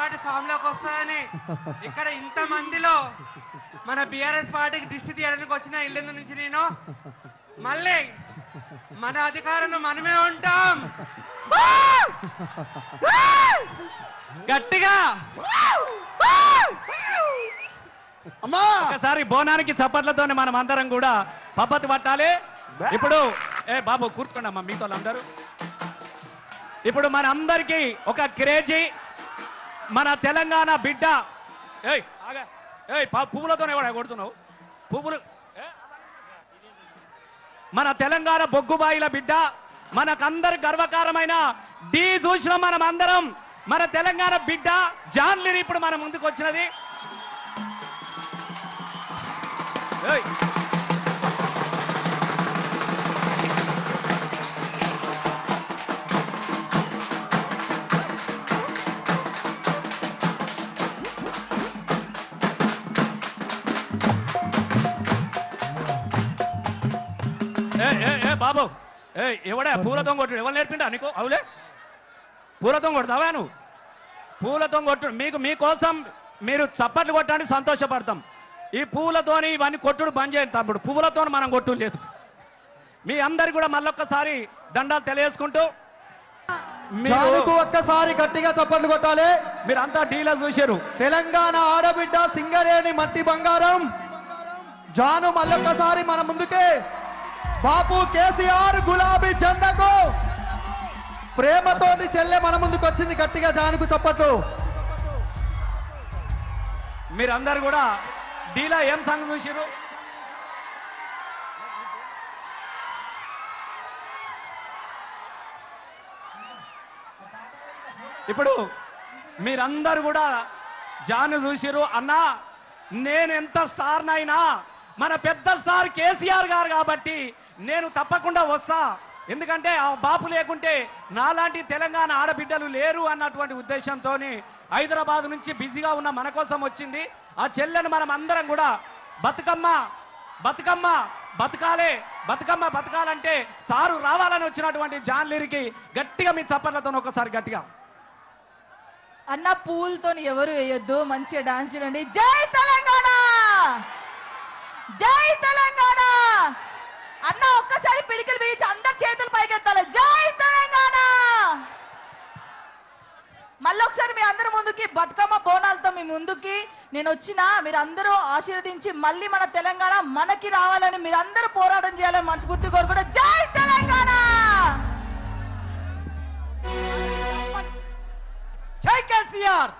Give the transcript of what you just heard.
Party form లోకి వస్తుందని ఇక్కడ ఇంత మందిలో మన బిఆర్ఎస్ పార్టీకి దిష్టి తీయడానికి వచ్చిన ఇల్లు నుంచి నేను మళ్ళీ మన అధికారంలో మనమే ఉంటాం. గట్టిగా ఒకసారి బోనానికి చప్పట్లతోనే మనం అందరం కూడా పద్ధతి పట్టాలి. ఇప్పుడు బాబు కూర్చోండి అమ్మా మీతో అందరూ. ఇప్పుడు మన అందరికీ ఒక క్రేజీ మన తెలంగాణ బిడ్డ. పువ్వులతోనే కూడా కొడుతున్నావు పువ్వులు. మన తెలంగాణ బొగ్గుబాయిల బిడ్డ, మనకందరు గర్వకారమైన డి చూసిన మనం అందరం. మన తెలంగాణ బిడ్డ జాన్లిని ఇప్పుడు మన ముందుకు వచ్చినది. బాబు ఎవడా పూలతో కొట్టు? ఎవరు నేర్పిండా నీకు? అవులే పూలతో కొడతావా నువ్వు? పూలతో కొట్టు. మీకోసం మీరు చప్పట్లు కొట్టడానికి సంతోషపడతాం. ఈ పూలతోని ఇవన్నీ కొట్టుడు బంద్ చేయండి తమ్ముడు. పువ్వులతో మనం కొట్టు లేదు. మీ అందరు కూడా మళ్ళొక్కసారి దండాలు తెలియజేసుకుంటూ ఒక్కసారి గట్టిగా చప్పట్లు కొట్టాలి. మీరంతా టీలో చూశారు. తెలంగాణ ఆడబిడ్డ సింగరేణి మట్టి బంగారం జాను మళ్ళొక్కసారి మన ముందుకే. బాపు కేసీఆర్ గులాబీ జెండాకు ప్రేమతోటి చెల్లె మన ముందుకు వచ్చింది. గట్టిగా జానుకు చప్పట్లు. మీరందరు కూడా డీలా ఏం సాంగ్ చూసారు? ఇప్పుడు మీరందరు కూడా జాను చూసిరు. అన్నా నేను ఎంత స్టార్నైనా మన పెద్ద స్టార్ కేసీఆర్ గారు కాబట్టి నేను తప్పకుండా వస్తా. ఎందుకంటే ఆ బాపు లేకుంటే నాలాంటి తెలంగాణ ఆడబిడ్డలు లేరు అన్నటువంటి ఉద్దేశంతో హైదరాబాద్ నుంచి బిజీగా ఉన్న మన కోసం వచ్చింది. ఆ చెల్లెను మనం అందరం కూడా బతుకమ్మ బతుకమ్మ బతకాలే, బతుకమ్మ బతకాలంటే సారు రావాలని వచ్చినటువంటి జాన్లీరికి గట్టిగా మీ చప్పట్లతో ఒకసారి గట్టిగా. అన్న పూలతో ఎవరు వేయొద్దు, మంచిగా డాన్స్ చేయండి. జై తెలంగాణ, జై తెలంగాణ అన్న. ఒక్కసారి పిడికిలు వేయించి అందరు చేతులు పైకెత్తాలి. జై తెలంగాణ. మళ్ళీ ఒకసారి మీ అందరి ముందుకి బతుకమ్మ బోనాలతో మీ ముందుకి నేను వచ్చిన మీరు అందరూ ఆశీర్వదించి మళ్ళీ మన తెలంగాణ మనకి రావాలని మీరందరూ పోరాటం చేయాలని మనస్ఫూర్తి కోరుకుంటా. జై తెలంగాణ, జై కేసీఆర్.